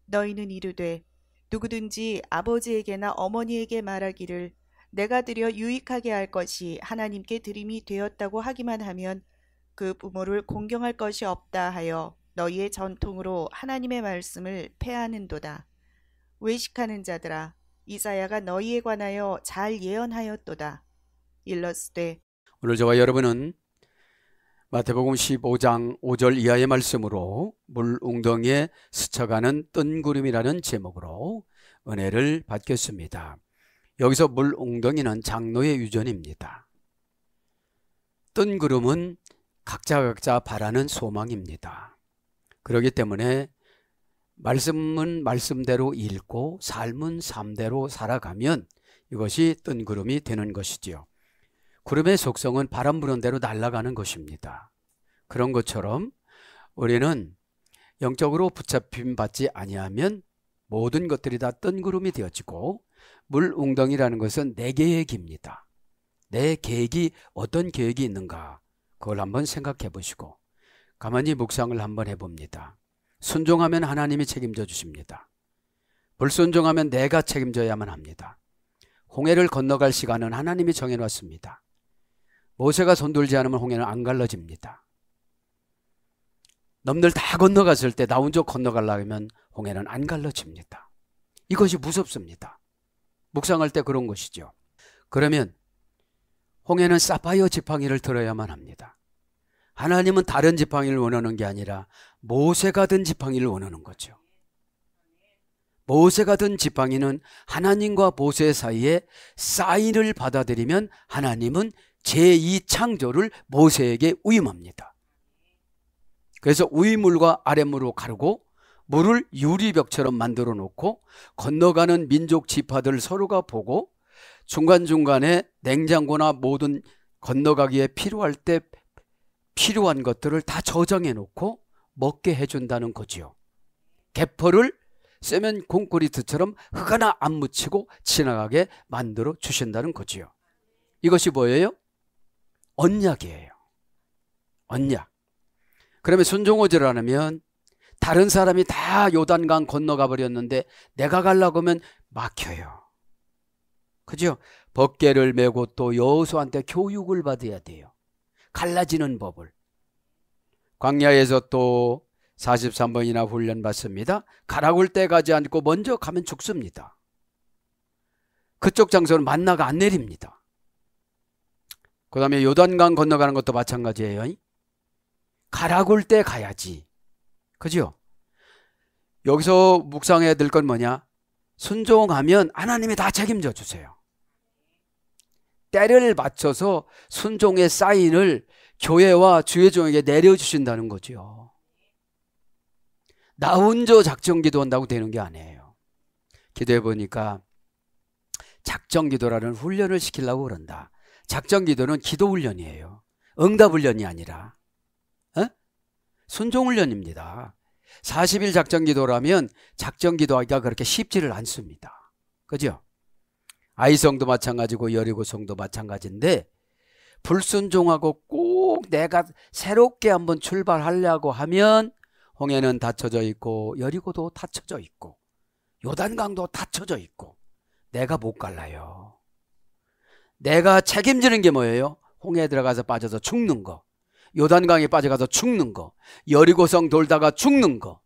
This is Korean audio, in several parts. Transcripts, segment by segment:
너희는 이르되 누구든지 아버지에게나 어머니에게 말하기를 내가 드려 유익하게 할 것이 하나님께 드림이 되었다고 하기만 하면 그 부모를 공경할 것이 없다 하여 너희의 전통으로 하나님의 말씀을 폐하는도다. 외식하는 자들아, 이사야가 너희에 관하여 잘 예언하였도다. 일러스되 오늘 저와 여러분은 마태복음 15장 5절 이하의 말씀으로 물 웅덩이에 스쳐가는 뜬구름이라는 제목으로 은혜를 받겠습니다. 여기서 물 웅덩이는 장로의 유전입니다. 뜬구름은 각자 바라는 소망입니다. 그렇기 때문에 말씀은 말씀대로 읽고 삶은 삶대로 살아가면 이것이 뜬구름이 되는 것이지요. 구름의 속성은 바람 부는 대로 날아가는 것입니다. 그런 것처럼 우리는 영적으로 붙잡힘 받지 아니하면 모든 것들이 다 뜬구름이 되어지고 물 웅덩이라는 것은 내 계획입니다. 내 계획이 어떤 계획이 있는가 그걸 한번 생각해 보시고 가만히 묵상을 한번 해봅니다. 순종하면 하나님이 책임져 주십니다. 불순종하면 내가 책임져야만 합니다. 홍해를 건너갈 시간은 하나님이 정해놨습니다. 모세가 손들지 않으면 홍해는 안 갈라집니다. 남들 다 건너갔을 때 나 혼자 건너가려면 홍해는 안 갈라집니다. 이것이 무섭습니다. 묵상할 때 그런 것이죠. 그러면 홍해는 사파이어 지팡이를 들어야만 합니다. 하나님은 다른 지팡이를 원하는 게 아니라 모세가 든 지팡이를 원하는 거죠. 모세가 든 지팡이는 하나님과 모세 사이에 사인을 받아들이면 하나님은 제2창조를 모세에게 위임합니다. 그래서 위물과 아랫물로 가르고 물을 유리벽처럼 만들어 놓고 건너가는 민족 지파들 서로가 보고 중간중간에 냉장고나 모든 건너가기에 필요할 때 필요한 것들을 다 저장해 놓고 먹게 해준다는 거지요. 개포를 세면 콘크리트처럼 흙 하나 안 묻히고 지나가게 만들어 주신다는 거지요. 이것이 뭐예요? 언약이에요. 언약. 그러면 순종하지 않으면 다른 사람이 다 요단강 건너가 버렸는데 내가 가려고 하면 막혀요. 그죠? 법궤를 메고 또 여호수아한테 교육을 받아야 돼요. 갈라지는 법을. 광야에서 또 43번이나 훈련 받습니다. 가라굴 때 가지 않고 먼저 가면 죽습니다. 그쪽 장소는 만나가 안 내립니다. 그 다음에 요단강 건너가는 것도 마찬가지예요. 가라굴 때 가야지. 그죠? 여기서 묵상해야 될 건 뭐냐? 순종하면 하나님이 다 책임져 주세요. 때를 맞춰서 순종의 사인을 교회와 주의 종에게 내려주신다는 거죠. 나 혼자 작정 기도한다고 되는 게 아니에요. 기도해 보니까 작정 기도라는 훈련을 시키려고 그런다. 작정 기도는 기도 훈련이에요. 응답 훈련이 아니라 순종 훈련입니다. 40일 작정 기도라면 작정 기도하기가 그렇게 쉽지를 않습니다. 그죠? 아이성도 마찬가지고 여리고성도 마찬가지인데 불순종하고 꼭 내가 새롭게 한번 출발하려고 하면 홍해는 닫혀져 있고 여리고도 닫혀져 있고 요단강도 닫혀져 있고 내가 못 갈라요. 내가 책임지는 게 뭐예요? 홍해에 들어가서 빠져서 죽는 거, 요단강에 빠져가서 죽는 거, 여리고성 돌다가 죽는 거,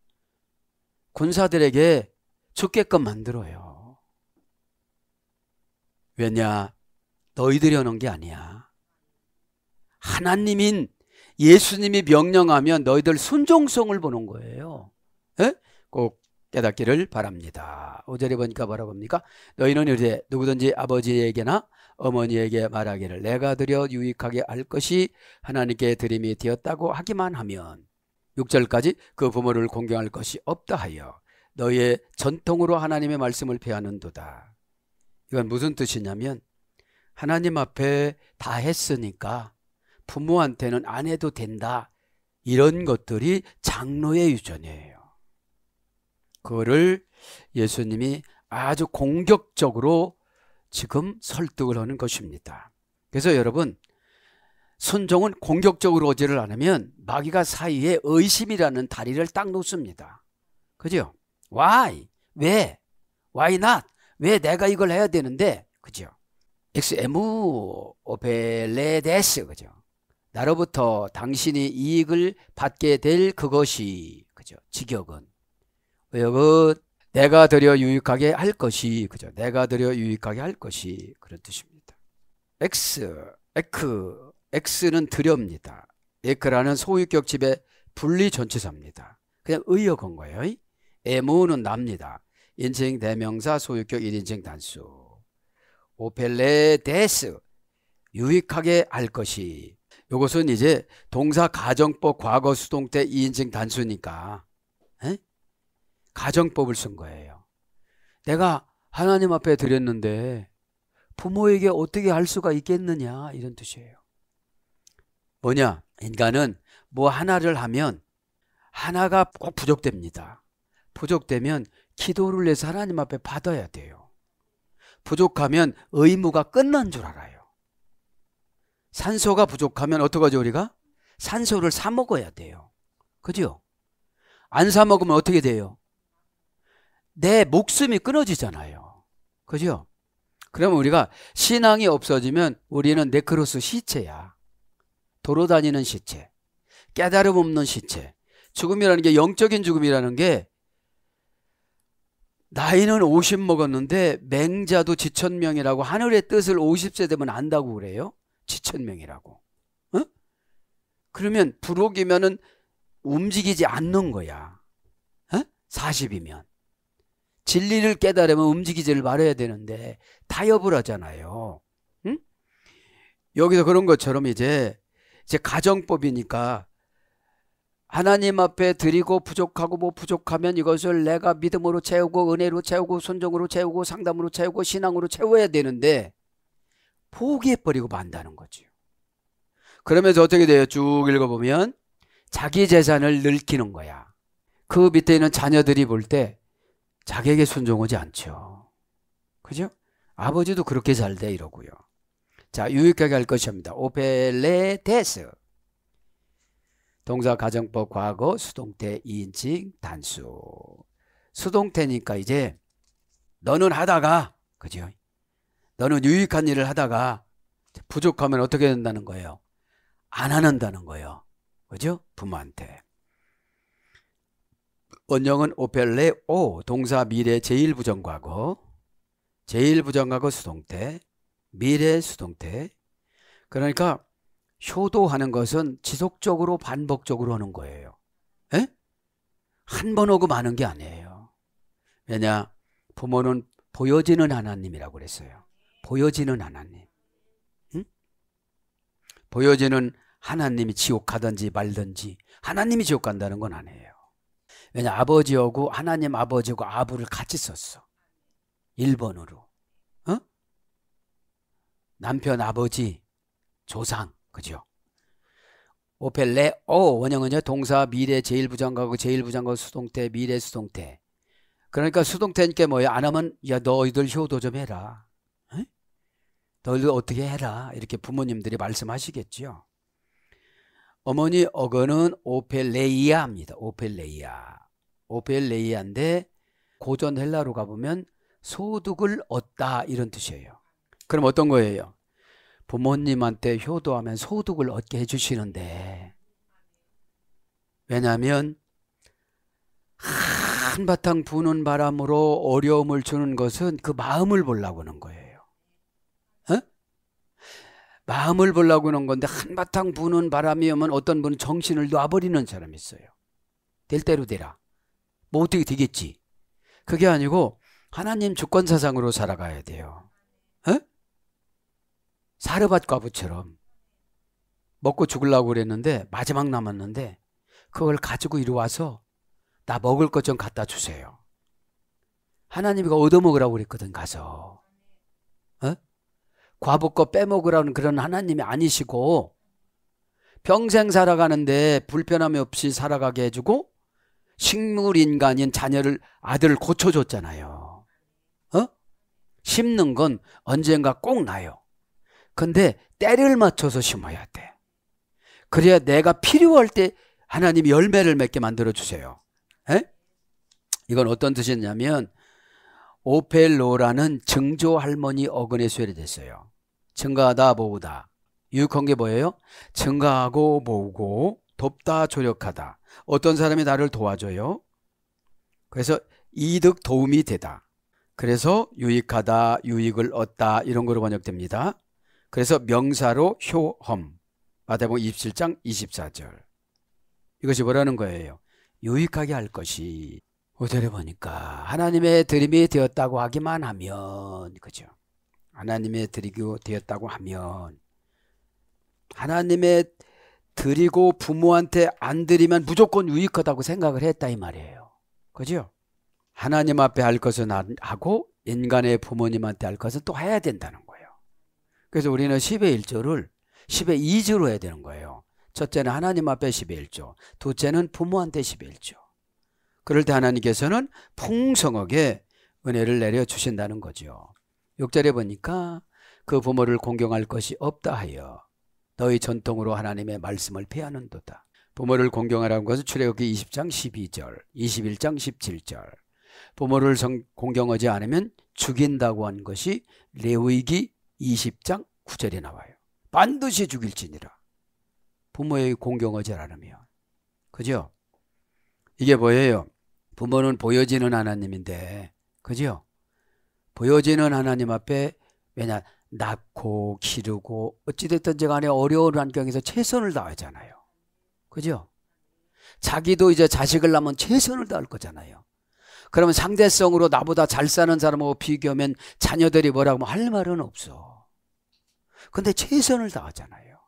군사들에게 죽게끔 만들어요. 왜냐? 너희들이 하는 게 아니야. 하나님인 예수님이 명령하면 너희들 순종성을 보는 거예요. 에? 꼭 깨닫기를 바랍니다. 5절에 보니까 뭐라고 합니까? 너희는 이제 누구든지 아버지에게나 어머니에게 말하기를 내가 드려 유익하게 할 것이 하나님께 드림이 되었다고 하기만 하면 6절까지 그 부모를 공경할 것이 없다 하여 너희의 전통으로 하나님의 말씀을 폐하는도다. 이건 무슨 뜻이냐면 하나님 앞에 다 했으니까 부모한테는 안 해도 된다. 이런 것들이 장로의 유전이에요. 그거를 예수님이 아주 공격적으로 지금 설득을 하는 것입니다. 그래서 여러분, 순종은 공격적으로 오지를 않으면 마귀가 사이에 의심이라는 다리를 딱 놓습니다. 그죠? Why? 왜? Why not? 왜 내가 이걸 해야 되는데? 그죠? XM 오펠레데스, 그죠? 나로부터 당신이 이익을 받게 될 그것이, 그죠? 직역은. 의역은 내가 들여 유익하게 할 것이, 그죠? 내가 들여 유익하게 할 것이, 그런 뜻입니다. X는 들여입니다. 에크라는 소유격 집의 분리 전치사입니다. 그냥 의역한 거예요. 에무는 납니다. 인칭 대명사 소유격 1인칭 단수. 오펠레데스, 유익하게 할 것이. 이것은 이제 동사 가정법 과거 수동태 2인칭 단수니까 가정법을 쓴 거예요. 내가 하나님 앞에 드렸는데 부모에게 어떻게 할 수가 있겠느냐, 이런 뜻이에요. 뭐냐? 인간은 뭐 하나를 하면 하나가 꼭 부족됩니다. 부족되면 기도를 해서 하나님 앞에 받아야 돼요. 부족하면 의무가 끝난 줄 알아요. 산소가 부족하면 어떡하죠, 우리가? 산소를 사 먹어야 돼요. 그죠? 안 사 먹으면 어떻게 돼요? 내 목숨이 끊어지잖아요. 그죠? 그러면 우리가 신앙이 없어지면 우리는 네크로스 시체야. 돌아다니는 시체, 깨달음 없는 시체. 죽음이라는 게, 영적인 죽음이라는 게, 나이는 50 먹었는데 맹자도 지천명이라고, 하늘의 뜻을 50세 되면 안다고 그래요. 지천명이라고. 어? 그러면 부록이면은 움직이지 않는 거야. 40이면. 진리를 깨달으면 움직이지를 말아야 되는데 타협을 하잖아요. 응? 여기서 그런 것처럼 이제 가정법이니까 하나님 앞에 드리고 부족하고 뭐 부족하면 이것을 내가 믿음으로 채우고 은혜로 채우고 순종으로 채우고 상담으로 채우고 신앙으로 채워야 되는데 포기해버리고 만다는 거죠. 그러면서 어떻게 돼요? 쭉 읽어보면 자기 재산을 늙히는 거야. 그 밑에 있는 자녀들이 볼 때 자기에게 순종하지 않죠. 그죠? 아버지도 그렇게 잘 돼 이러고요. 자, 유익하게 할 것입니다. 오펠레데스. 동사 가정법 과거 수동태 2인칭 단수. 수동태니까 이제 너는 하다가, 그죠? 너는 유익한 일을 하다가 부족하면 어떻게 된다는 거예요? 안 한다는 거예요. 그죠? 부모한테. 원형은 오펠레오, 동사 미래 제1부정과거, 제1부정과거 수동태, 미래 수동태. 그러니까 효도하는 것은 지속적으로 반복적으로 하는 거예요. 한 번 오고 마는 게 아니에요. 왜냐? 부모는 보여지는 하나님이라고 그랬어요. 보여지는 하나님. 응? 보여지는 하나님이 지옥 가든지 말든지 하나님이 지옥 간다는 건 아니에요. 왜냐? 아버지하고 하나님 아버지하고 아부를 같이 썼어. 1번으로. 남편 아버지 조상. 그죠? 오펠레오 원형은요 동사 미래 제1부정과거 제1부정과거 수동태 미래 수동태. 그러니까 수동태니까 뭐예요? 안 하면 야 너희들 효도 좀 해라. 너희들 어떻게 해라. 이렇게 부모님들이 말씀하시겠죠. 어머니 어거는 오펠레이아입니다. 오펠레이아. 오펠레이아인데 고전 헬라로 가보면 소득을 얻다 이런 뜻이에요. 그럼 어떤 거예요? 부모님한테 효도하면 소득을 얻게 해주시는데, 왜냐하면 한바탕 부는 바람으로 어려움을 주는 것은 그 마음을 보려고 하는 거예요. 마음을 보려고 하는 건데 한바탕 부는 바람이 오면 어떤 분은 정신을 놔버리는 사람이 있어요. 될 대로 되라. 뭐 어떻게 되겠지. 그게 아니고 하나님 주권사상으로 살아가야 돼요. 사르밧 과부처럼 먹고 죽으려고 그랬는데 마지막 남았는데 그걸 가지고 이리 와서 나 먹을 것 좀 갖다 주세요. 하나님이 얻어먹으라고 그랬거든. 가서 과부 거 빼먹으라는 그런 하나님이 아니시고 평생 살아가는데 불편함이 없이 살아가게 해주고 식물인간인 자녀를 아들을 고쳐줬잖아요. 심는 건 언젠가 꼭 나요. 근데 때를 맞춰서 심어야 돼. 그래야 내가 필요할 때 하나님이 열매를 맺게 만들어 주세요. 이건 어떤 뜻이냐면 오펠로라는 증조 할머니 어근에 수혈됐어요. 증가하다 모으다. 유익한 게 뭐예요? 증가하고 모으고 돕다 조력하다. 어떤 사람이 나를 도와줘요. 그래서 이득 도움이 되다. 그래서 유익하다, 유익을 얻다 이런 거로 번역됩니다. 그래서 명사로 효험. 마태복음 27장 24절. 이것이 뭐라는 거예요? 유익하게 할 것이. 5절에 보니까 하나님의 드림이 되었다고 하기만 하면, 그죠? 하나님의 드리고 되었다고 하면, 하나님의 드리고 부모한테 안 드리면 무조건 유익하다고 생각을 했다 이 말이에요. 그죠? 하나님 앞에 할 것은 하고 인간의 부모님한테 할 것은 또 해야 된다는 거예요. 그래서 우리는 10의 1조를 10의 2조로 해야 되는 거예요. 첫째는 하나님 앞에 10의 1조, 둘째는 부모한테 10의 1조. 그럴 때 하나님께서는 풍성하게 은혜를 내려주신다는 거죠. 6절에 보니까 그 부모를 공경할 것이 없다 하여 너희 전통으로 하나님의 말씀을 폐하는도다. 부모를 공경하라는 것은 출애굽기 20장 12절, 21장 17절. 부모를 공경하지 않으면 죽인다고 한 것이 레위기 20장 9절에 나와요. 반드시 죽일지니라. 부모의 공경하지 않으면. 그죠? 이게 뭐예요? 부모는 보여지는 하나님인데, 그죠? 보여지는 하나님 앞에 왜냐 낳고 기르고 어찌됐든지 간에 어려운 환경에서 최선을 다하잖아요. 그죠? 자기도 이제 자식을 낳으면 최선을 다할 거잖아요. 그러면 상대성으로 나보다 잘 사는 사람하고 비교하면 자녀들이 뭐라고 할 말은 없어. 근데 최선을 다하잖아요.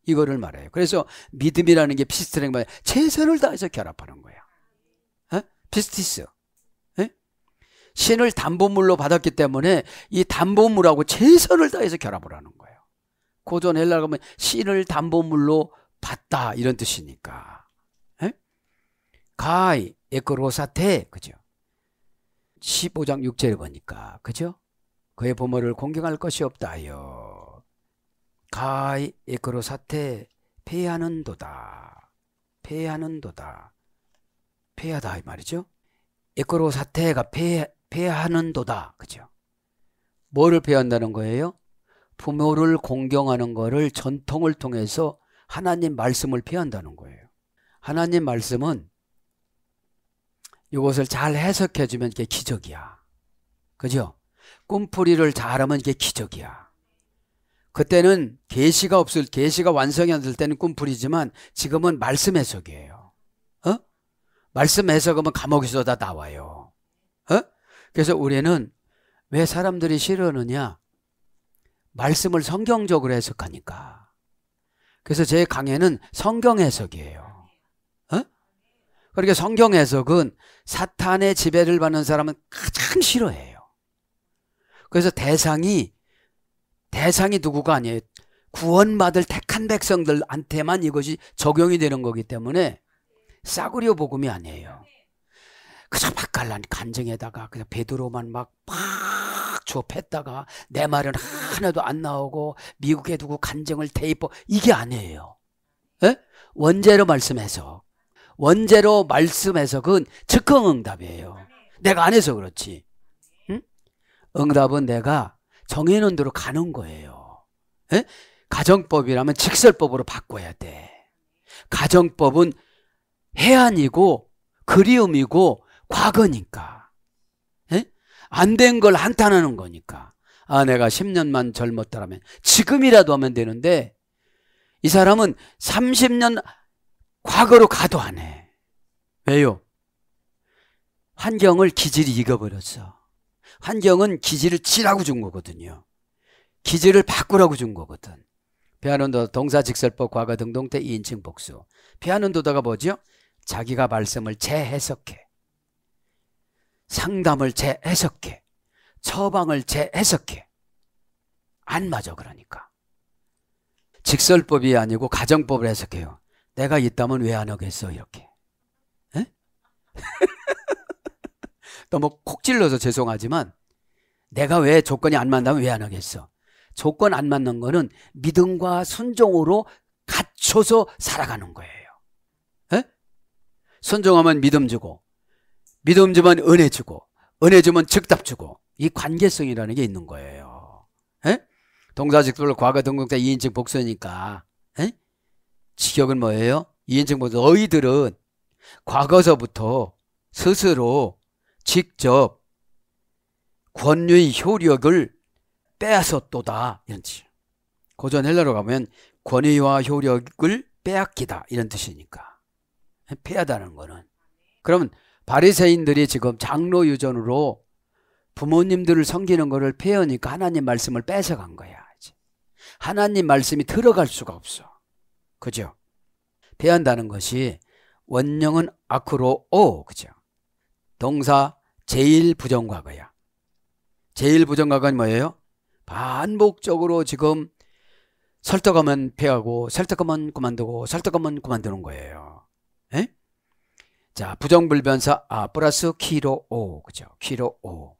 이거를 말해요. 그래서 믿음이라는 게 피스트랭 말이에요. 최선을 다해서 결합하는 거야. 피스티스. 신을 담보물로 받았기 때문에 이 담보물하고 최선을 다해서 결합을 하는 거예요. 고전 헬라어 가면 신을 담보물로 받다 이런 뜻이니까. 가이 에크로사테, 그죠? 15장 6절에 보니까, 그죠? 그의 부모를 공경할 것이 없다 하여 가이 에크로사테 폐하는도다. 폐하는도다. 폐하다 이 말이죠. 에크로사테가 폐하는도다. 그죠? 뭐를 폐한다는 거예요? 부모를 공경하는 거를 전통을 통해서 하나님 말씀을 폐한다는 거예요. 하나님 말씀은 이것을 잘 해석해 주면 이게 기적이야. 그죠? 꿈풀이를 잘하면 이게 기적이야. 그때는 계시가 완성이 안 될 때는 꿈풀이지만 지금은 말씀 해석이에요. 말씀 해석하면 감옥에서 다 나와요. 그래서 우리는 왜 사람들이 싫어하느냐? 말씀을 성경적으로 해석하니까. 그래서 제 강의는 성경 해석이에요. 그러니까 성경 해석은 사탄의 지배를 받는 사람은 가장 싫어해요. 그래서 대상이 누구가 아니에요. 구원받을 택한 백성들한테만 이것이 적용이 되는 거기 때문에 싸구려 복음이 아니에요. 그저 맛깔난 간증에다가 그냥 베드로만 막 주업했다가 내 말은 하나도 안 나오고 미국에 두고 간증을 대입 이게 아니에요. 원제로 말씀 해석. 원제로 말씀 해석은 즉흥응답이에요. 내가 안 해서 그렇지. 응답은 내가 정해놓은 대로 가는 거예요. 가정법이라면 직설법으로 바꿔야 돼. 가정법은 해안이고 그리움이고 과거니까. 안 된 걸 한탄하는 거니까. 내가 10년만 젊었더라면 지금이라도 하면 되는데 이 사람은 30년 과거로 가도 안 해. 왜요? 환경을 기질이 익어버렸어. 환경은 기질을 치라고 준 거거든요. 기질을 바꾸라고 준 거거든. 폐하는도다 동사직설법 과거 등동태 2인칭 복수. 폐하는도다가 뭐죠? 자기가 말씀을 재해석해. 상담을 재해석해. 처방을 재해석해. 안 맞아 그러니까. 직설법이 아니고 가정법을 해석해요. 내가 있다면 왜 안 하겠어 이렇게. 너무 콕 찔러서 죄송하지만 내가 왜 조건이 안 맞다면 왜 안 하겠어. 조건 안 맞는 거는 믿음과 순종으로 갖춰서 살아가는 거예요. 순종하면 믿음 주고 믿음 주면 은혜 주고, 은혜 주면 즉답 주고, 이 관계성이라는 게 있는 거예요. 에? 동사직들 과거 등급자 2인칭 복수니까. 에? 직역은 뭐예요? 2인칭 복수. 너희들은 과거서부터 스스로 직접 권유의 효력을 빼앗았도다, 이런 뜻이에요. 고전 헬라로 가면 권위와 효력을 빼앗기다, 이런 뜻이니까. 패하다는 거는. 그러면 바리새인들이 지금 장로 유전으로 부모님들을 섬기는 거를 패하니까 하나님 말씀을 뺏어간 거야. 하나님 말씀이 들어갈 수가 없어. 그죠? 패한다는 것이 원형은 아크로 오, 그죠? 동사 제일 부정과거야. 제일 부정과거는 뭐예요? 반복적으로 지금 설득하면 패하고, 설득하면 그만두고, 설득하면 그만두는 거예요. 에? 자, 부정불변사 플러스 키로 오, 그죠? 키로 오.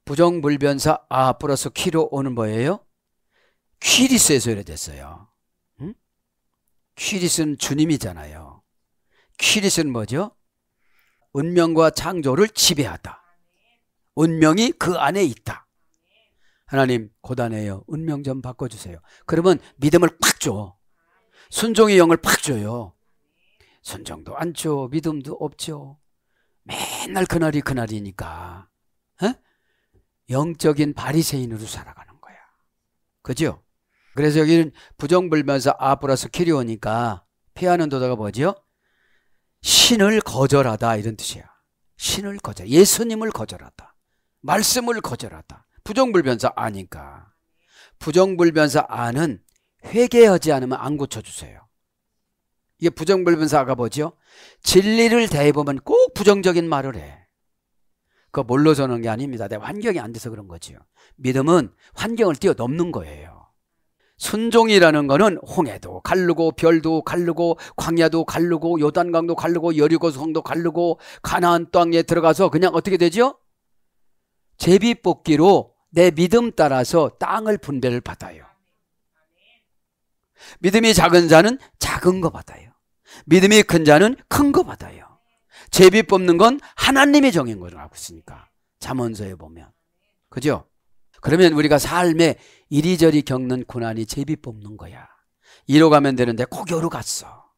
부정불변사 플러스 키로 오는 뭐예요? 퀴리스에서 이래됐어요. 응? 퀴리스는 주님이잖아요. 퀴리스는 뭐죠? 운명과 창조를 지배하다. 운명이 그 안에 있다. 하나님 고단해요. 운명 좀 바꿔주세요. 그러면 믿음을 팍 줘. 순종의 영을 팍 줘요. 순종도 안 줘. 믿음도 없죠. 맨날 그날이 그날이니까 영적인 바리새인으로 살아가는 거야. 그죠? 그래서 여기는 부정불변사 플러스 키리오니까 피하는 도다가 뭐죠? 신을 거절하다, 이런 뜻이야. 신을 거절, 예수님을 거절하다, 말씀을 거절하다. 부정불변사 아니까. 부정불변사 아는 회개하지 않으면 안 고쳐주세요. 이게 부정불변사가 뭐죠? 진리를 대해보면 꼭 부정적인 말을 해. 그거 뭘로 저는 게 아닙니다. 내 환경이 안 돼서 그런 거지요. 믿음은 환경을 뛰어넘는 거예요. 순종이라는 거는 홍해도 가르고 별도 가르고 광야도 가르고 요단강도 가르고 여리고성도 가르고 가나안 땅에 들어가서 그냥 어떻게 되죠? 제비뽑기로 내 믿음 따라서 땅을 분배를 받아요. 믿음이 작은 자는 작은 거 받아요. 믿음이 큰 자는 큰 거 받아요. 제비 뽑는 건 하나님이 정한 거라고 하고 있으니까. 잠언서에 보면. 그죠? 그러면 우리가 삶에 이리저리 겪는 고난이 제비 뽑는 거야. 이로 가면 되는데 꼭 여로 갔어.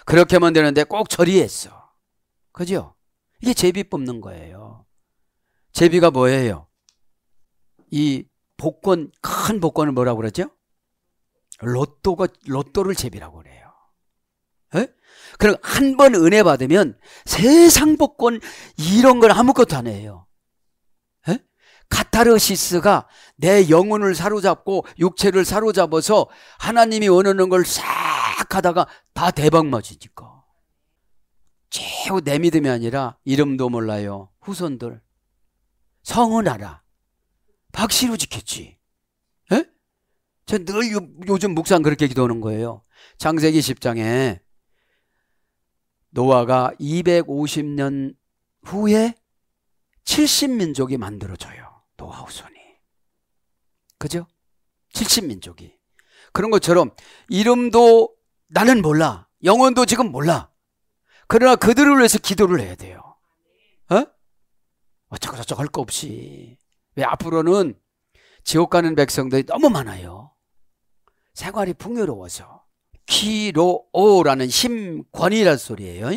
그렇게 하면 되는데 꼭 저리 했어. 그죠? 이게 제비 뽑는 거예요. 제비가 뭐예요? 이 복권, 큰 복권을 뭐라고 그러죠? 로또를 제비라고 그래요. 에? 그럼 한 번 은혜 받으면 세상 복권 이런 걸 아무것도 안 해요. 에? 카타르시스가 내 영혼을 사로잡고 육체를 사로잡아서 하나님이 원하는 걸 싹 하다가 다 대박 맞으니까. 최후 내 믿음이 아니라 이름도 몰라요. 후손들. 성은 알아. 박씨로 지켰지. 에? 저 늘 요즘 묵상 그렇게 기도하는 거예요. 창세기 10장에 노아가 250년 후에 70민족이 만들어져요. 노아 후손이. 그죠? 70민족이. 그런 것처럼 이름도 나는 몰라. 영혼도 지금 몰라. 그러나 그들을 위해서 기도를 해야 돼요. 어쩌고 저쩌고 할 거 없이. 왜 앞으로는 지옥 가는 백성들이 너무 많아요. 생활이 풍요로워서. 키로오라는 힘권이라는 소리예요.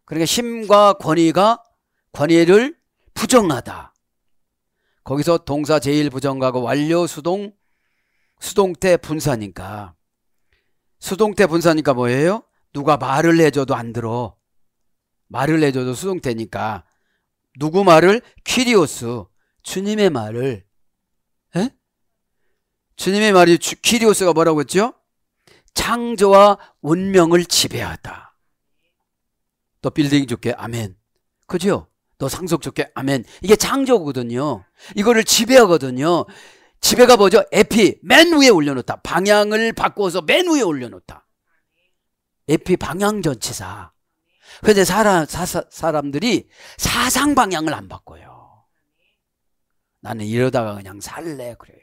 그러니까 힘과 권위가 권위를 부정하다. 거기서 동사 제일 부정하고 완료 수동태 분사니까. 수동태 분사니까 뭐예요? 누가 말을 해줘도 안 들어. 말을 해줘도 수동태니까. 누구 말을? 퀴리오스. 주님의 말을. 에? 주님의 말이 퀴리오스가 뭐라고 했죠? 창조와 운명을 지배하다. 너 빌딩 줄게. 아멘. 그죠? 너 상속 줄게. 아멘. 이게 창조거든요. 이거를 지배하거든요. 지배가 뭐죠? 에피, 맨 위에 올려놓다. 방향을 바꿔서 맨 위에 올려놓다. 에피 방향전치사. 그런데 사람들이 사상 방향을 안 바꿔요. 나는 이러다가 그냥 살래 그래요.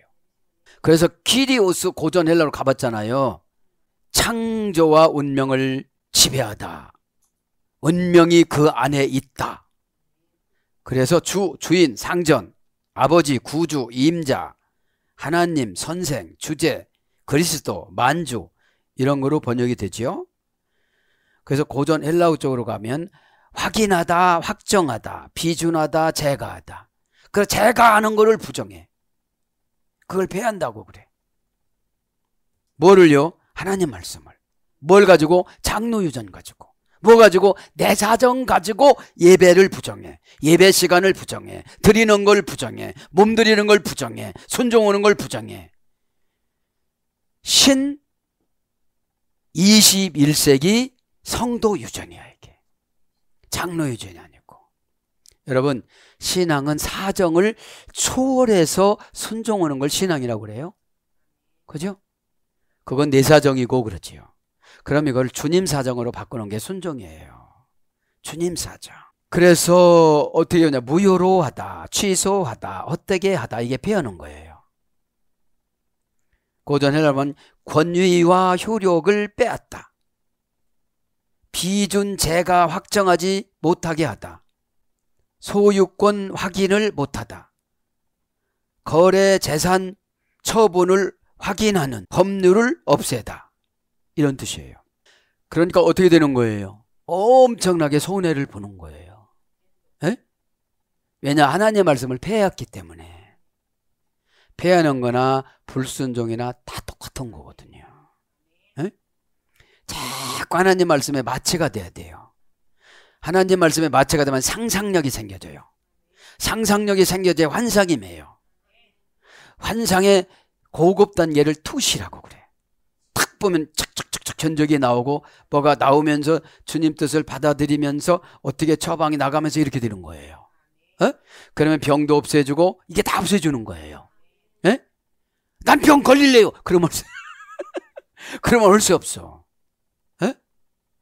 그래서 키리오스 고전 헬라로 가봤잖아요. 창조와 운명을 지배하다. 운명이 그 안에 있다. 그래서 주인, 상전, 아버지, 구주, 임자, 하나님, 선생, 주제, 그리스도, 만주 이런 거로 번역이 되지요. 그래서 고전 헬라어 쪽으로 가면 확인하다, 확정하다, 비준하다, 제가하다. 그래서 제가하는 거를 부정해. 그걸 배한다고 그래. 뭐를요? 하나님 말씀을. 뭘 가지고? 장로유전 가지고. 뭐 가지고? 내 사정 가지고 예배를 부정해. 예배 시간을 부정해. 드리는 걸 부정해. 몸 드리는 걸 부정해. 순종하는 걸 부정해. 신 21세기 성도 유전이야 이게. 장로 유전이 아니고. 여러분, 신앙은 사정을 초월해서 순종하는 걸 신앙이라고 그래요. 그죠? 그건 내 사정이고 그렇지요. 그럼 이걸 주님 사정으로 바꾸는 게 순종이에요. 주님 사정. 그래서 어떻게 하냐? 무효로 하다, 취소하다, 헛되게 하다, 이게 배우는 거예요. 고전 헬라어는 권위와 효력을 빼앗다. 비준 제가 확정하지 못하게 하다. 소유권 확인을 못하다. 거래 재산 처분을 확인하는 법률을 없애다. 이런 뜻이에요. 그러니까 어떻게 되는 거예요? 엄청나게 손해를 보는 거예요. 에? 왜냐? 하나님의 말씀을 폐했기 때문에. 폐하는 거나 불순종이나 다 똑같은 거거든요. 에? 자꾸 하나님 말씀에 마취가 돼야 돼요. 하나님 말씀에 마취가 되면 상상력이 생겨져요. 상상력이 생겨져야 환상이 매요. 환상의 고급 단계를 투시라고 그래. 탁 보면 착착착착 견적이 나오고 뭐가 나오면서 주님 뜻을 받아들이면서 어떻게 처방이 나가면서 이렇게 되는 거예요. 어? 그러면 병도 없애주고 이게 다 없애주는 거예요. 에? 난 병 걸릴래요. 그러면 그러면 올 수 없어. 에?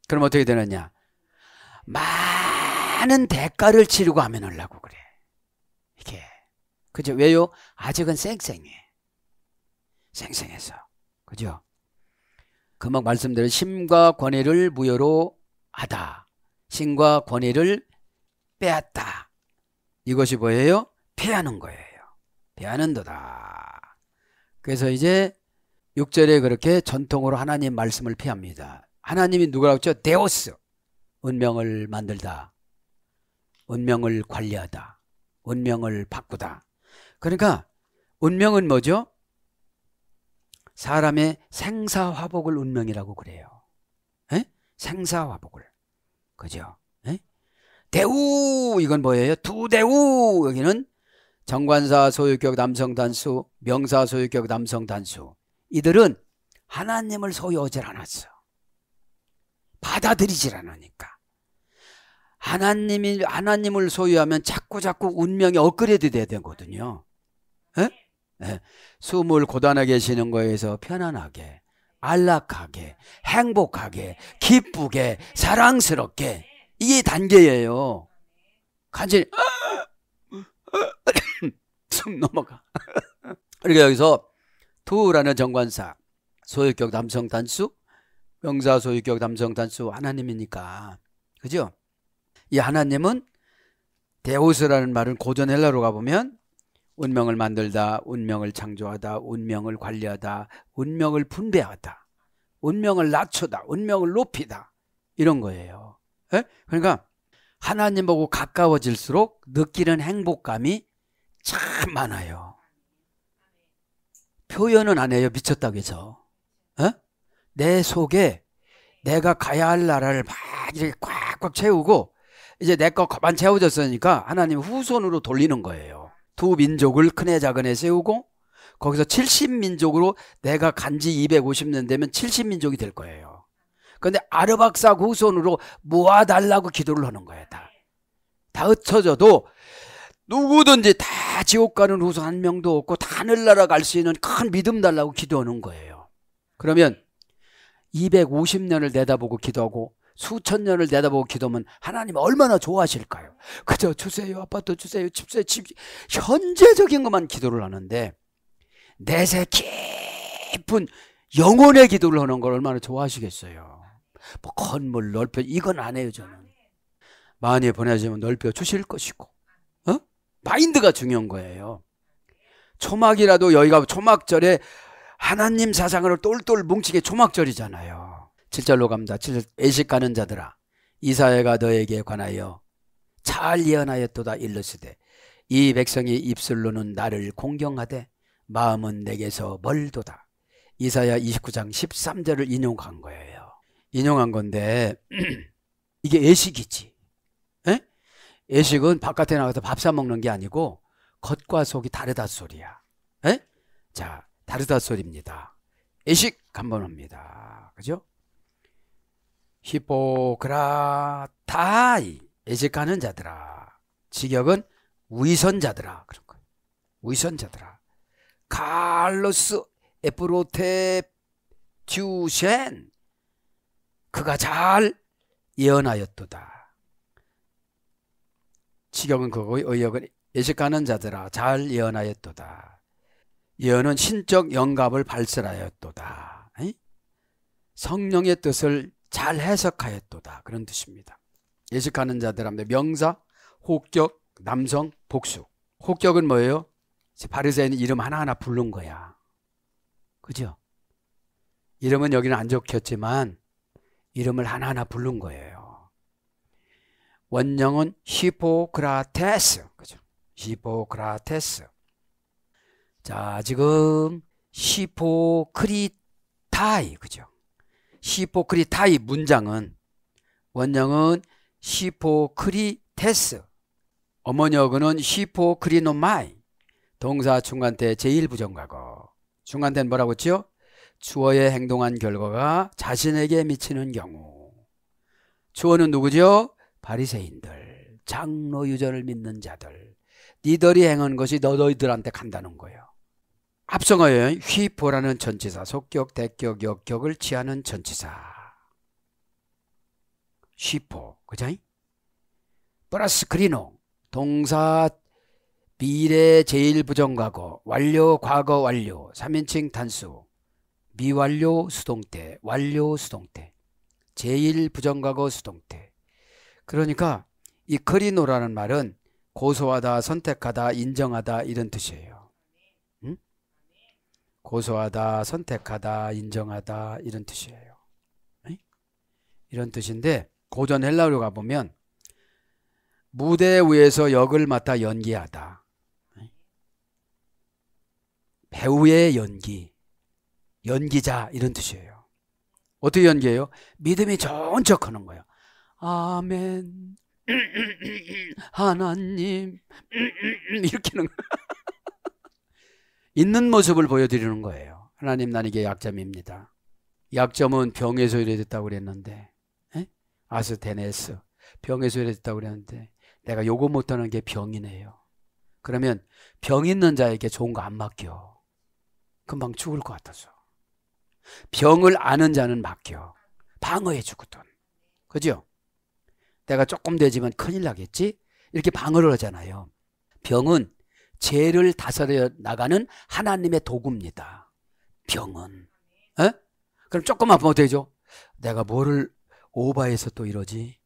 그럼 어떻게 되느냐? 많은 대가를 치르고 하면 하려고 그래. 이게. 그죠? 왜요? 아직은 쌩쌩해. 쌩쌩해서. 그죠? 금방 말씀드린 심과 권위를 무효로 하다. 심과 권위를 빼앗다. 이것이 뭐예요? 패하는 거예요. 패하는도다. 그래서 이제 6절에 그렇게 전통으로 하나님 말씀을 피합니다. 하나님이 누구라고 했죠? 데오스. 운명을 만들다. 운명을 관리하다. 운명을 바꾸다. 그러니까 운명은 뭐죠? 사람의 생사화복을 운명이라고 그래요. 에? 생사화복을. 그죠? 에? 대우 이건 뭐예요? 두대우. 여기는 정관사 소유격 남성 단수, 명사 소유격 남성 단수. 이들은 하나님을 소유하지 않았어. 받아들이질 않으니까. 하나님을 소유하면 자꾸 운명이 업그레이드 돼야 되거든요. 에? 에. 숨을 고단하게 쉬는 거에서 편안하게, 안락하게, 행복하게, 기쁘게, 사랑스럽게, 이게 단계예요. 간절히 숨 넘어가. 그러니까 여기서 투라는 정관사 소유격 남성 단수, 명사 소유격 남성 단수 하나님이니까. 그죠? 이 하나님은 데오스라는 말은 고전 헬라로 가보면 운명을 만들다, 운명을 창조하다, 운명을 관리하다, 운명을 분배하다, 운명을 낮추다, 운명을 높이다, 이런 거예요. 에? 그러니까 하나님 보고 가까워질수록 느끼는 행복감이 참 많아요. 표현은 안 해요. 미쳤다고 해서. 에? 내 속에 내가 가야 할 나라를 막 이렇게 꽉꽉 채우고 이제 내 거 그만 채워졌으니까 하나님 후손으로 돌리는 거예요. 두 민족을 큰애 작은애 세우고 거기서 70민족으로 내가 간지 250년 되면 70민족이 될 거예요. 그런데 아르박삭 후손으로 모아달라고 기도를 하는 거예요. 다 흩어져도 누구든지 다 지옥 가는 후손 한 명도 없고 다 하늘나라 갈 수 있는 큰 믿음 달라고 기도하는 거예요. 그러면 250년을 내다보고 기도하고 수천 년을 내다보고 기도하면 하나님 얼마나 좋아하실까요? 그저 주세요, 아파트 주세요, 집 주세요, 집, 현재적인 것만 기도를 하는데 내세 깊은 영혼의 기도를 하는 걸 얼마나 좋아하시겠어요. 뭐 건물 넓혀 이건 안 해요. 저는 많이 보내주면 넓혀 주실 것이고, 마인드가 중요한 거예요. 초막이라도 여기가 초막절에 하나님 사상으로 똘똘 뭉치게 초막절이잖아요. 7절로 갑니다. 7절. 애식 가는 자들아, 이사야가 너에게 관하여 잘 예언하였도다. 일러스되 이 백성이 입술로는 나를 공경하되 마음은 내게서 멀도다. 이사야 29장 13절을 인용한 거예요. 인용한 건데 이게 애식이지. 에? 애식은 바깥에 나가서 밥 사 먹는 게 아니고 겉과 속이 다르다 소리야. 에? 자, 다르다 소리입니다. 애식 한번 합니다. 그죠? 히포크라타이, 애식하는 자들아. 직역은 위선자들아. 그런 거예요. 위선자들아. 칼로스 에프로테 튜셴, 그가 잘 예언하였도다. 직역은 그거, 의역은 애식하는 자들아 잘 예언하였도다. 예언은 신적 영감을 발설하였도다. 성령의 뜻을 잘 해석하였도다. 그런 뜻입니다. 예식하는 자들 하면 명사, 혹격, 남성, 복수. 혹격은 뭐예요? 바리새인 이름 하나하나 부른 거야. 그죠? 이름은 여기는 안 적혔지만 이름을 하나하나 부른 거예요. 원형은 히포크라테스. 그죠? 히포크라테스. 자, 지금 히포크리타이. 그죠? 히포크리타이 문장은 원형은 히포크리테스. 어머니어근은 히포크리노마이. 동사 중간태 제1부정과거. 중간태는 뭐라고 했죠? 주어의 행동한 결과가 자신에게 미치는 경우. 주어는 누구죠? 바리새인들, 장로 유전을 믿는 자들. 니들이 행한 것이 너희들한테 간다는 거예요. 합성어에 휘포라는 전치사, 속격, 대격, 역격을 취하는 전치사. 휘포, 그죠? 플러스 크리노, 동사 미래 제1부정과거, 완료, 과거 완료, 3인칭 단수, 미완료 수동태, 완료 수동태, 제1부정과거 수동태. 그러니까 이 크리노라는 말은 고소하다, 선택하다, 인정하다 이런 뜻이에요. 응? 고소하다, 선택하다, 인정하다 이런 뜻이에요. 응? 이런 뜻인데 고전 헬라어로 가보면 무대 위에서 역을 맡아 연기하다. 배우의 연기, 연기자 이런 뜻이에요. 어떻게 연기해요? 믿음이 좋은 척하는 거예요. 아멘, 하나님, 이렇게 하는 거예요. 있는 모습을 보여드리는 거예요. 하나님, 난 이게 약점입니다. 약점은 병에서 유래됐다고 그랬는데, 아스테네스, 병에서 유래됐다고 그랬는데 내가 요거 못하는 게 병이네요. 그러면 병 있는 자에게 좋은 거 안 맡겨. 금방 죽을 것 같아서. 병을 아는 자는 맡겨. 방어해 주거든. 그죠? 내가 조금 되지만 큰일 나겠지? 이렇게 방어를 하잖아요. 병은 죄를 다스려 나가는 하나님의 도구입니다. 병은. 에? 그럼 조금 아프면 어떻게 되죠? 내가 뭐를 오바해서 또 이러지?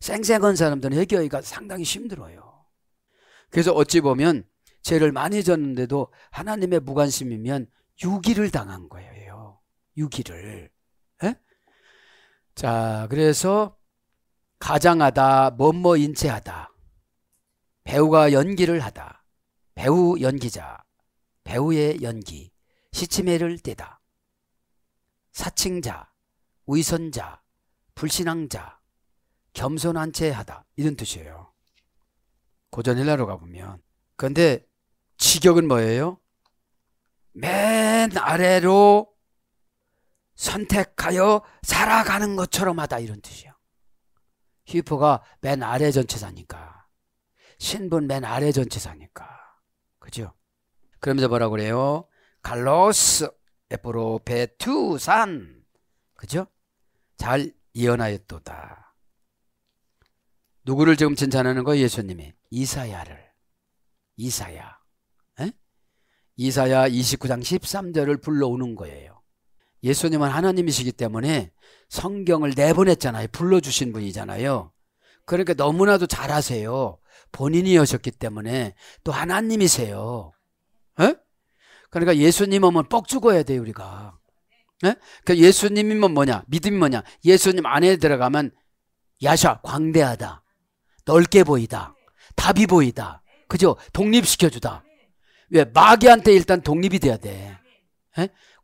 쌩쌩한 사람들은 해결하기가 상당히 힘들어요. 그래서 어찌 보면 죄를 많이 졌는데도 하나님의 무관심이면 유기를 당한 거예요. 유기를. 에? 자, 그래서 가장하다, 뭐뭐 인체하다, 배우가 연기를 하다, 배우 연기자, 배우의 연기, 시치매를 떼다, 사칭자, 위선자, 불신앙자, 겸손한 채 하다 이런 뜻이에요. 고전 헬라로 가보면. 그런데 직역은 뭐예요? 맨 아래로 선택하여 살아가는 것처럼 하다 이런 뜻이에요. 히포가 맨 아래 전치사니까, 신분 맨 아래 전치사니까. 그죠? 그러면서 뭐라고 그래요? 갈로스 에프로페투산. 그죠? 잘 예언하였도다. 누구를 지금 칭찬하는 거예요? 예수님이 이사야를. 이사야. 에? 이사야 29장 13절을 불러오는 거예요. 예수님은 하나님이시기 때문에 성경을 내보냈잖아요. 불러주신 분이잖아요. 그러니까 너무나도 잘하세요. 본인이셨기 때문에 또 하나님이세요. 에? 그러니까 예수님 오면 뻑 죽어야 돼요, 우리가. 에? 그 예수님이면 뭐냐? 믿음이 뭐냐? 예수님 안에 들어가면 야샤, 광대하다. 넓게 보이다. 답이 보이다. 그죠? 독립시켜주다. 왜? 마귀한테 일단 독립이 돼야 돼.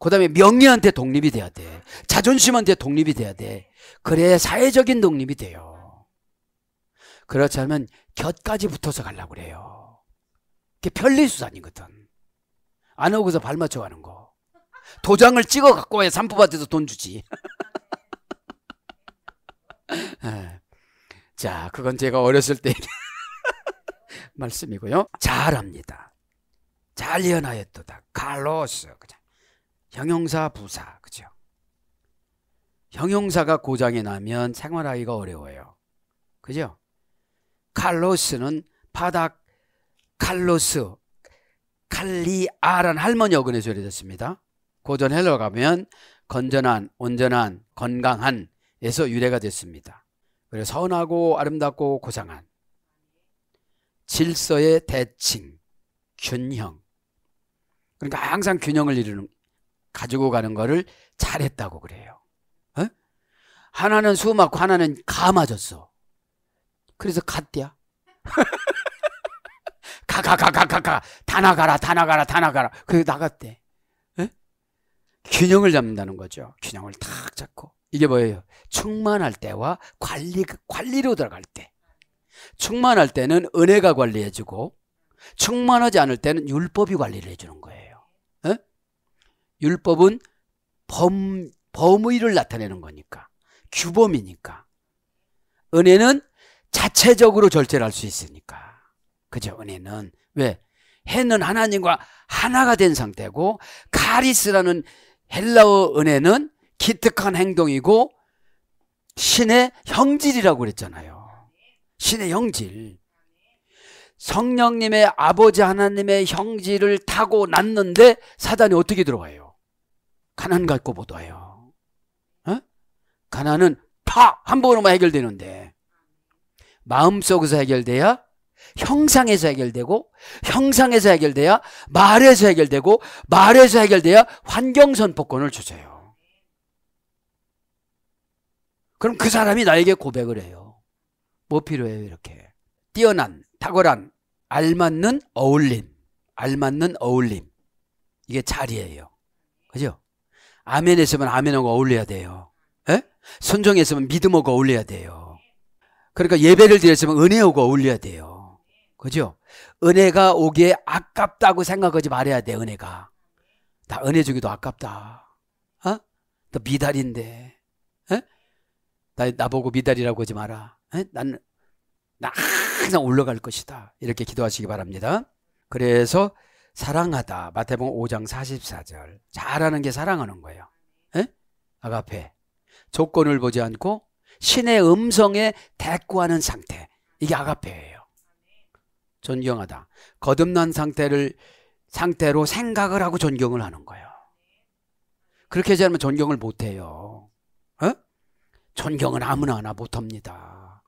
그 다음에 명예한테 독립이 돼야 돼. 자존심한테 독립이 돼야 돼. 그래 사회적인 독립이 돼요. 그렇지 않으면 곁까지 붙어서 가려고 그래요. 그게 편리수단이거든. 안 오고서 발 맞춰가는 거. 도장을 찍어 갖고 와야 산부밭에서 돈 주지. 자, 그건 제가 어렸을 때 말씀이고요. 잘합니다. 잘 예언하였도다. 칼로스. 그죠? 형용사 부사. 그죠? 형용사가 고장이 나면 생활하기가 어려워요. 그죠? 칼로스는 바닥 칼로스 칼리아란 할머니 어근에서 유래됐습니다. 고전 헬러 가면 건전한, 온전한, 건강한 에서 유래가 됐습니다. 그래서 선하고 아름답고 고상한, 질서의 대칭, 균형. 그러니까 항상 균형을 가지고 가는 거를 잘했다고 그래요. 어? 하나는 수 맞고 하나는 가 맞았어. 그래서 갔대야. 가. 다 나가라. 그래서 나갔대. 에? 균형을 잡는다는 거죠. 균형을 탁 잡고. 이게 뭐예요? 충만할 때와 관리로 들어갈 때. 충만할 때는 은혜가 관리해주고, 충만하지 않을 때는 율법이 관리를 해주는 거예요. 에? 율법은 범의를 나타내는 거니까. 규범이니까. 은혜는 자체적으로 절제를 할 수 있으니까. 그죠? 은혜는. 왜? 해는 하나님과 하나가 된 상태고, 카리스라는 헬라어 은혜는 기특한 행동이고 신의 형질이라고 그랬잖아요. 신의 형질. 성령님의 아버지 하나님의 형질을 타고 났는데 사단이 어떻게 들어와요? 가난 갖고 못 와요. 어? 가난은 한 번으로만 해결되는데 마음속에서 해결돼야 형상에서 해결되고, 형상에서 해결돼야 말에서 해결되고, 말에서 해결돼야 환경선포권을 주세요. 그럼 그 사람이 나에게 고백을 해요. 뭐 필요해요? 이렇게 뛰어난, 탁월한, 알맞는 어울림, 이게 자리예요. 그죠? 아멘 했으면 아멘하고 어울려야 돼요. 에? 순종했으면 믿음하고 어울려야 돼요. 그러니까 예배를 드렸으면 은혜하고 어울려야 돼요. 그죠? 은혜가 오기에 아깝다고 생각하지 말아야 돼. 은혜가 나 은혜 주기도 아깝다. 어? 너 미달인데, 에? 나보고 미달이라고 하지 마라. 에? 나 항상 올라갈 것이다. 이렇게 기도하시기 바랍니다. 그래서 사랑하다. 마태복음 5장 44절. 잘하는 게 사랑하는 거예요. 에? 아가페. 조건을 보지 않고 신의 음성에 대꾸하는 상태. 이게 아가페예요. 존경하다. 거듭난 상태로 생각을 하고 존경을 하는 거예요. 그렇게 하지 않으면 존경을 못해요. 어? 존경은 아무나 하나 못합니다.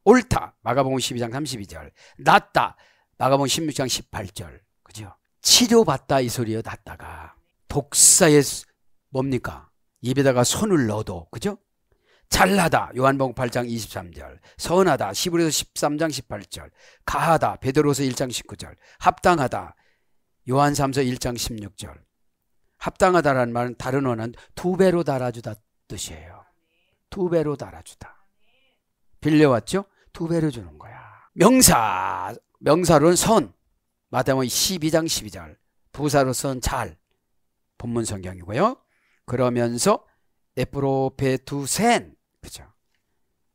옳다. 마가복음 12장 32절. 낫다. 마가복음 16장 18절. 그죠? 치료받다 이 소리예요. 낫다가. 독사에 뭡니까? 입에다가 손을 넣어도. 그죠? 잘나다. 요한복음 8장 23절. 선하다. 히브리서 13장 18절. 가하다. 베드로서 1장 19절. 합당하다. 요한삼서 1장 16절. 합당하다라는 말은 다른 언어는 두 배로 달아주다 뜻이에요. 두 배로 달아주다. 빌려왔죠? 두 배로 주는 거야. 명사로는 선. 마태복음 12장 12절. 부사로서는 잘. 본문 성경이고요. 그러면서 에프로페투센. 그죠?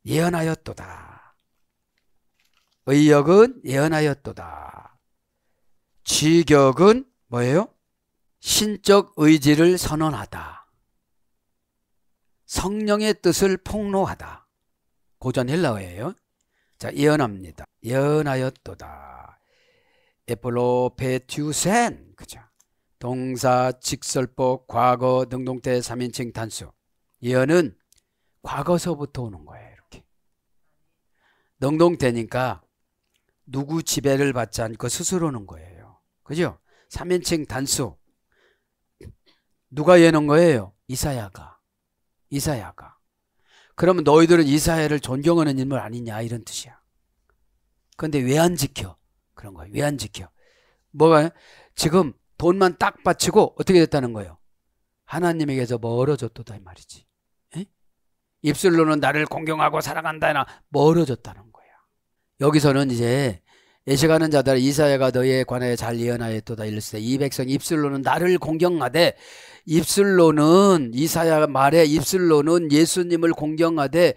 예언하였도다. 의역은 예언하였도다. 지격은 뭐예요? 신적 의지를 선언하다. 성령의 뜻을 폭로하다. 고전 헬라어예요. 자, 예언합니다. 예언하였도다. 에플로페투센. 그죠? 동사, 직설법, 과거, 능동태, 3인칭 단수. 예언은 과거서부터 오는 거예요. 이렇게. 능동되니까 누구 지배를 받지 않고 스스로 오는 거예요. 그죠? 3인칭 단수. 누가 예는 거예요? 이사야가. 그러면 너희들은 이사야를 존경하는 인물 아니냐 이런 뜻이야. 그런데 왜 안 지켜? 그런 거예요. 왜 안 지켜? 뭐가 지금 돈만 딱 바치고 어떻게 됐다는 거예요? 하나님에게서 멀어졌다 이 말이지. 에? 입술로는 나를 공경하고 사랑한다나 멀어졌다는 거야. 여기서는 이제 예식하는 자들 이사야가 너희에 관하여 잘 예언하였도다 이르시되 이 백성 입술로는 나를 공경하되 입술로는 이사야 말에 입술로는 예수님을 공경하되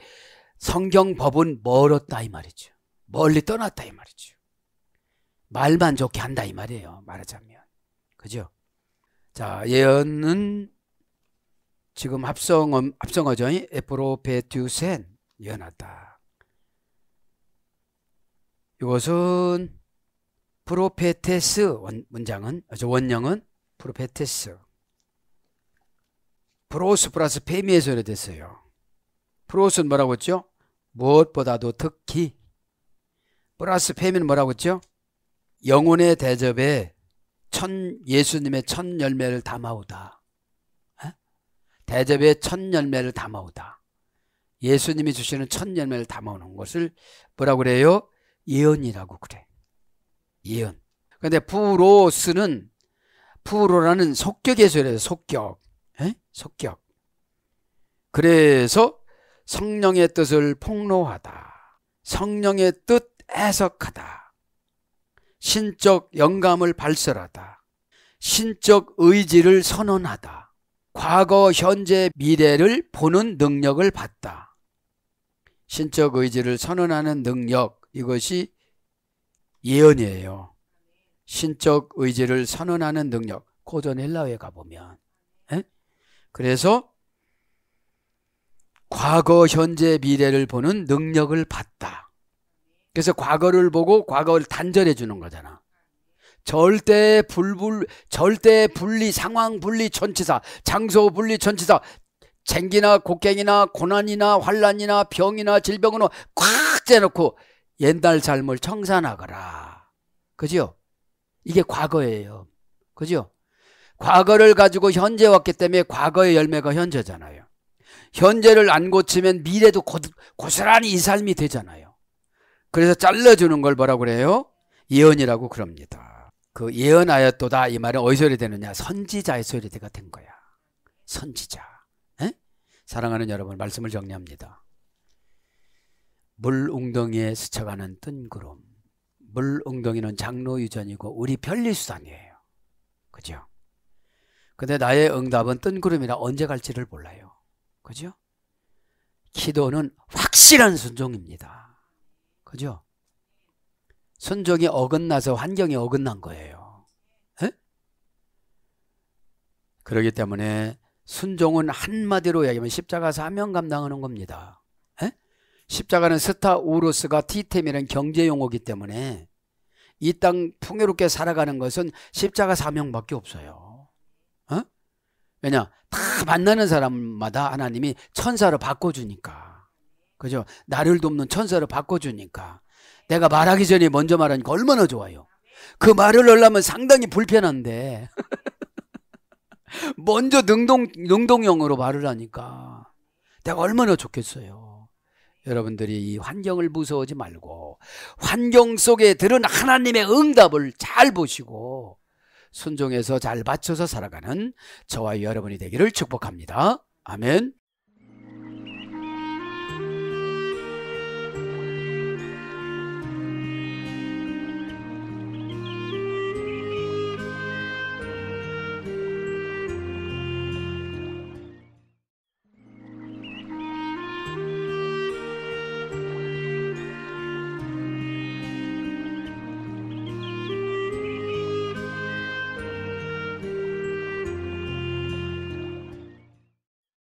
성경법은 멀었다 이 말이죠. 멀리 떠났다 이 말이죠. 말만 좋게 한다 이 말이에요. 말하자면. 그죠? 자, 예언은 지금 합성어죠. 에프로페투센 예언하다. 이것은 프로페테스 원형은 프로페테스. 프로스 플러스 페미에서 예래됐어요. 프로스는 뭐라고 했죠? 무엇보다도 특히. 플러스 페미는 뭐라고 했죠? 영혼의 대접에 예수님의 첫 열매를 담아오다. 대접에 첫 열매를 담아오다. 예수님이 주시는 첫 열매를 담아오는 것을 뭐라고 그래요? 예언이라고 그래. 예언. 근데 프로라는 속격에서 이래요. 속격. 속격. 그래서 성령의 뜻을 폭로하다. 성령의 뜻 해석하다. 신적 영감을 발설하다. 신적 의지를 선언하다. 과거, 현재, 미래를 보는 능력을 받다. 신적 의지를 선언하는 능력, 이것이 예언이에요. 신적 의지를 선언하는 능력. 고전 헬라어에 가보면. 그래서 과거, 현재, 미래를 보는 능력을 받다. 그래서 과거를 보고 과거를 단절해 주는 거잖아. 절대 분리, 상황 분리 천치사, 장소 분리 천치사, 쟁기나 곡괭이나 고난이나 환난이나 병이나 질병으로 꽉 째놓고 옛날 삶을 청산하거라. 그죠? 이게 과거예요. 그죠? 과거를 가지고 현재 왔기 때문에 과거의 열매가 현재잖아요. 현재를 안 고치면 미래도 고스란히 이 삶이 되잖아요. 그래서 잘라주는 걸 뭐라고 그래요? 예언이라고 그럽니다. 그 예언하였도다 이 말은 어디서 소리되느냐? 선지자의 소리가 된 거야. 선지자. 에? 사랑하는 여러분, 말씀을 정리합니다. 물 웅덩이에 스쳐가는 뜬구름. 물 웅덩이는 장로유전이고 우리 편리수단이에요. 그죠? 근데 나의 응답은 뜬구름이라 언제 갈지를 몰라요. 그죠? 기도는 확실한 순종입니다. 그죠? 순종이 어긋나서 환경이 어긋난 거예요. 에? 그렇기 때문에 순종은 한마디로 얘기하면 십자가 사명 감당하는 겁니다. 에? 십자가는 스타우로스가 티템이라는 경제용어이기 때문에 이 땅 풍요롭게 살아가는 것은 십자가 사명밖에 없어요. 어? 왜냐? 다 만나는 사람마다 하나님이 천사로 바꿔주니까. 그죠? 나를 돕는 천사로 바꿔주니까. 내가 말하기 전에 먼저 말하니까 얼마나 좋아요. 그 말을 하려면 상당히 불편한데 먼저 능동형으로 말을 하니까 내가 얼마나 좋겠어요. 여러분들이 이 환경을 무서워하지 말고 환경 속에 들은 하나님의 응답을 잘 보시고 순종해서 잘 맞춰서 살아가는 저와 여러분이 되기를 축복합니다. 아멘.